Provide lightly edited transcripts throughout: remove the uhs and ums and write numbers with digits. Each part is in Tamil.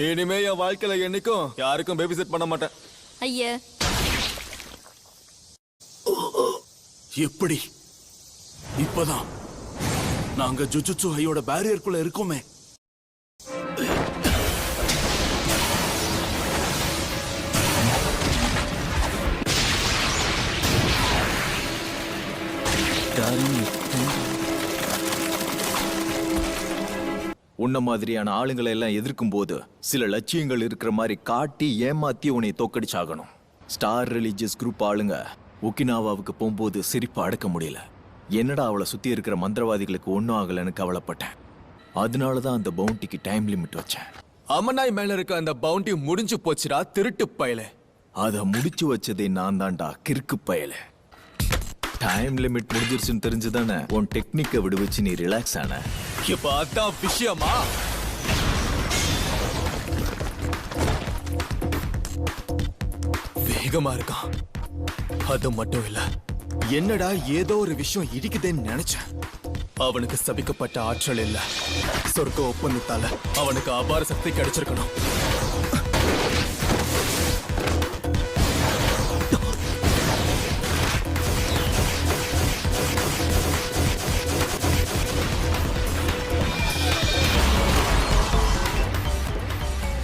இனிமே என் வாழ்க்கையில என்னைக்கும் யாருக்கும் பேபி செட் பண்ண மாட்டேன். ஐயா எப்படி இப்பதான் நாங்க ஜுஜுட்சு ஹையோட பேரியருக்குள்ள இருக்கோமே. உன்ன மாதிரியான ஆளுங்களை எல்லாம் எதிர்க்கும் போது சில லட்சியங்கள் இருக்கிற மாதிரி காட்டி ஏமாத்தி உன்னை தோக்கடிச்சாகணும். ஸ்டார் ரிலீஜியஸ் குரூப் ஆளுங்க ஒகினாவாவுக்கு போகும்போது சிரிப்பு அடக்க முடியல. என்னடா அவளை சுத்தி இருக்கிற மந்திரவாதிகளுக்கு ஒன்றும் ஆகலைன்னு கவலைப்பட்டேன். அதனாலதான் அந்த பவுண்டிக்கு டைம் லிமிட் வச்சேன். அமனாய் மேல இருக்க அந்த பவுண்டி முடிஞ்சு போச்சுடா திருட்டு பயலே. அதை முடிச்சு வச்சதே நான் தான்டா கிறுக்கு பயலே. டைம் லிமிட் முடிஞ்சிருச்சுன்னு தெரிஞ்சுதானே உன் டெக்னிக்கை விடுவிச்சு நீ ரிலாக்ஸ் ஆன. இப்ப அதான் விஷயமா? வேகமா இருக்கான். அது மட்டும் இல்ல, என்னடா ஏதோ ஒரு விஷயம் இடிக்குதுன்னு நினைச்சேன். அவனுக்கு சபிக்கப்பட்ட ஆற்றல் இல்ல, சொர்க்க ஒப்பந்தத்தால அவனுக்கு அபார சக்தி கிடைச்சிருக்கணும்.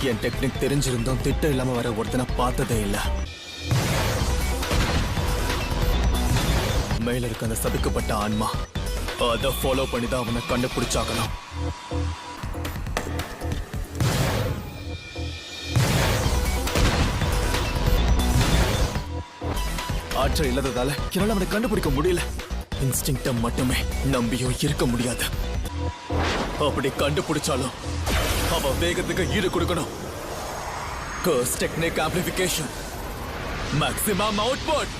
என் டெக்னிக் தெரிஞ்சிருந்தோம் திட்டம் இல்லாம வர ஒருத்தனை பார்த்ததே இல்ல. மேல இருக்க அந்த சபிக்கப்பட்ட ஆன்மா, அதை ஃபாலோ பண்ணி தான் அவனை கண்டுபிடிச்சாகணும். ஆற்றல் இல்லாததால என்னால அவனை கண்டுபிடிக்க முடியல. இன்ஸ்டிங்க்ட மட்டுமே நம்பியும் இருக்க முடியாது. அப்படி கண்டுபிடிச்சாலும் அவன் வேகத்துக்கு ஈடு கொடுக்கணும். கர்ஸ் டெக்னிக் ஆம்பிளிஃபிகேஷன், மேக்ஸிமம் அவுட்புட்.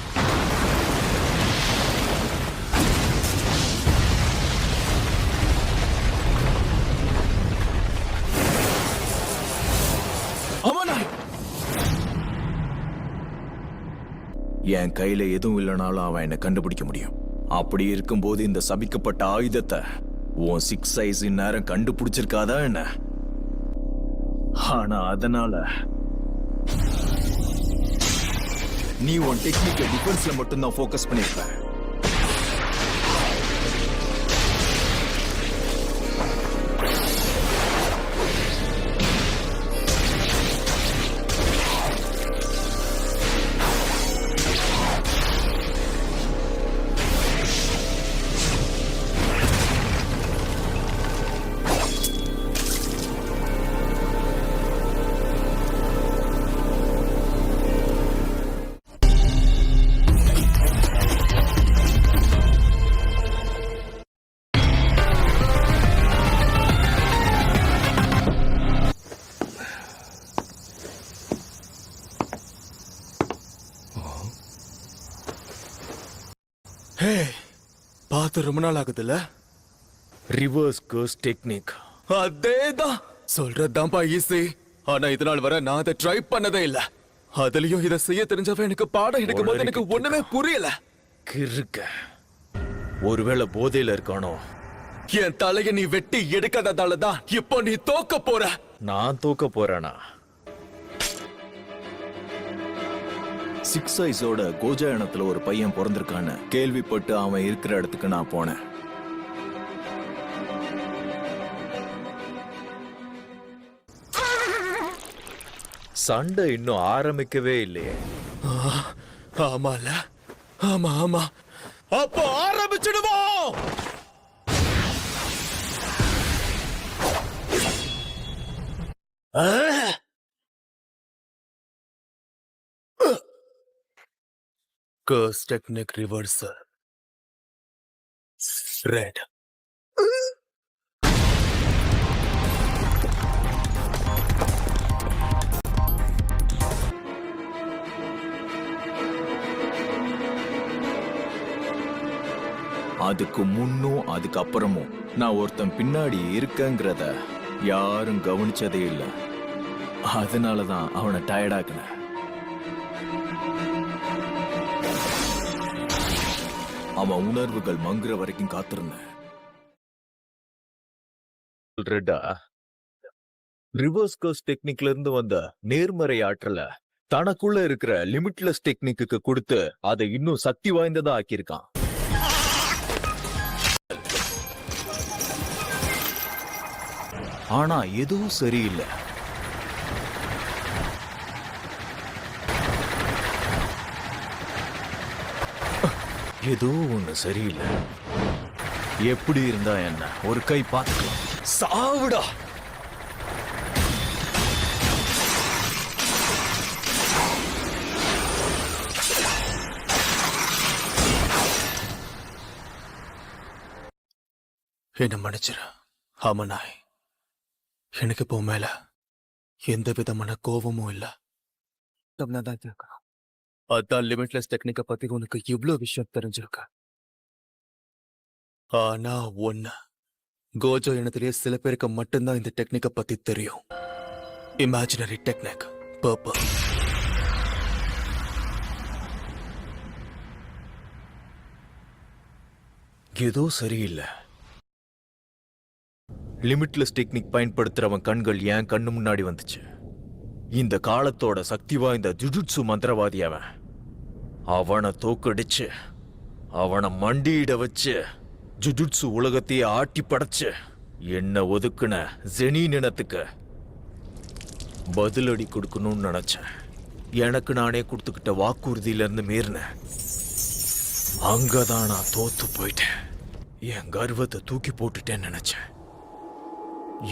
என் கையில எதுவும் இல்லைனாலும் அவன் என்னை கண்டுபிடிக்க முடியும். அப்படி இருக்கும்போது இந்த சபிக்கப்பட்ட ஆயுதத்தை உன் 6 சைஸ் நேரம் கண்டுபிடிச்சிருக்காதா என்ன? ஆனா அதனால நீ உன் டெக்னிக்கை டிஃபென்ஸ்ல மட்டும்தான் ஃபோக்கஸ் பண்ணிருப்ப. ஹே, பார்த்து ரொம்ப நாள் ஆகுதுல்ல? Reverse curse technique. அதேதான் சொல்றதுதான்ப்பா ஈஸி. ஆனா இதனால் வர நான் அதை ட்ரை பண்ணதே இல்ல. அதுலயும் இதை செய்ய தெரிஞ்சவன் எனக்கு பாடம் எடுக்கும் போது எனக்கு ஒண்ணுமே புரியல. கிறுக்க, ஒருவேளை போதையில இருக்கானோ? என் தலையை நீ வெட்டி எடுக்காததாலதான் இப்போ நீ தோக்க போற. நான் தூக்க போறேனா? 6 சைஸோட கோஜாயனத்துல ஒரு பையன் பிறந்திருக்கான்னு கேள்விப்பட்டு அவன் இருக்கிற இடத்துக்கு நான் போனேன். சண்டை இன்னும் ஆரம்பிக்கவே இல்லையே. ஆமால, ஆமா ஆமா, அப்போ ஆரம்பிச்சிடுவோம். Curse technique reversal. Red. அதுக்கு முன்னும் அதுக்கு அப்புறமும் நான் ஒருத்தன் பின்னாடி இருக்கேங்கிறத யாரும் கவனிச்சதே இல்லை. அதனாலதான் அவனை டயர்டாக்குனேன். அவன் உணர்வுகள் மங்குற வரைக்கும் காத்திருந்தேன். ரிவர்ஸ் கர்ஸ் டெக்னிக்ல இருந்து வந்த நேர்மறை ஆற்றல தனக்குள்ள இருக்கிற லிமிட்லெஸ் டெக்னிக்கு கொடுத்து அதை இன்னும் சக்தி வாய்ந்ததா ஆக்கியிருக்கான். ஆனா எதுவும் சரியில்லை. ஏதோ ஒண்ணு சரியில்லை. எப்படி இருந்தா என்ன, ஒரு கை பார்த்துக்கலாம். சாவுடா. என்ன மன்னிச்சிரு ஆமனாய். எனக்கு இப்போ மேல எந்த விதமான கோபமும் இல்ல. அதான் லிமிட்லெஸ் டெக்னிக்க பத்தி உனக்கு இவ்ளோ விஷயம் தெரிஞ்சிருக்க. ஆனா ஒண்ணு, கோஜோ இனத்திலேயே சில பேருக்கு மட்டும்தான் இந்த டெக்னிக்க பத்தி தெரியும். Imaginary technique purple. ஏதோ சரியில்லை. லிமிட்லெஸ் டெக்னிக் பயன்படுத்துறவன் கண்கள் என் கண்ணு முன்னாடி வந்துச்சு. இந்த காலத்தோட சக்தி வாய்ந்த ஜுஜுட்சு மந்திரவாதி அவன். அவனை தோக்கடிச்சு, அவனை மண்டியிட வச்சு, ஜுஜுட்சு உலகத்தையே ஆட்டி படைச்சு, என்ன ஒதுக்குன ஜெனின் இனத்துக்கு பதிலடி கொடுக்கணும்னு நினைச்சேன். எனக்கு நானே கொடுத்துக்கிட்ட வாக்குறுதியில இருந்து மீறினேன். அங்கதான் நான் தோத்து போயிட்டேன். என் கர்வத்தை தூக்கி போட்டுட்டேன்னு நினைச்சேன்.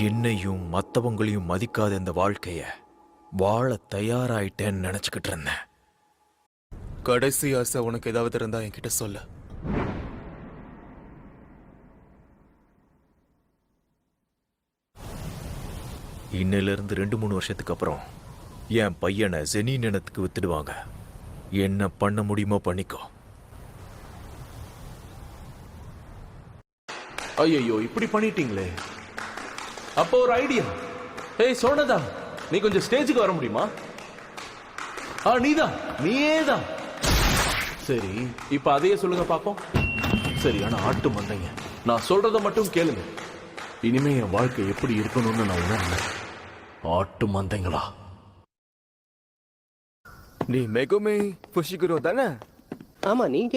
என்னையும் மத்தவங்களையும் மதிக்காத இந்த வாழ்க்கைய வாழ தயாராயிட்டேன்னு நினைச்சுக்கிட்டு இருந்தேன். கடைசி ஆசை உனக்கு ஏதாவது இருந்தா என்கிட்ட சொல்ல. இன்னிலிருந்து 2-3 வருஷத்துக்கு அப்புறம் என் பையனை ஜெனின் இனத்துக்கு வித்துடுவாங்க. என்ன பண்ண முடியுமோ பண்ணிக்கோ. ஐயோ இப்படி பண்ணிட்டீங்களே. அப்போ ஒரு ஐடியா. ஏய் சோனதா, நீ கொஞ்சம் ஸ்டேஜுக்கு வர முடியுமா? நீதான். சரி, இப்ப அதையே சொல்லுங்க பாப்போம். சரியான ஆட்டு மந்தைங்க, நான் சொல்றத மட்டும் கேளுங்க. இனிமே என் வாழ்க்கை எப்படி இருக்கணும்னு நான் உணர்ந்தேன். ஆட்டு மந்தைங்களா? நீ மெகுமே புஷிகுரோ தானே? ஆமா, நீங்க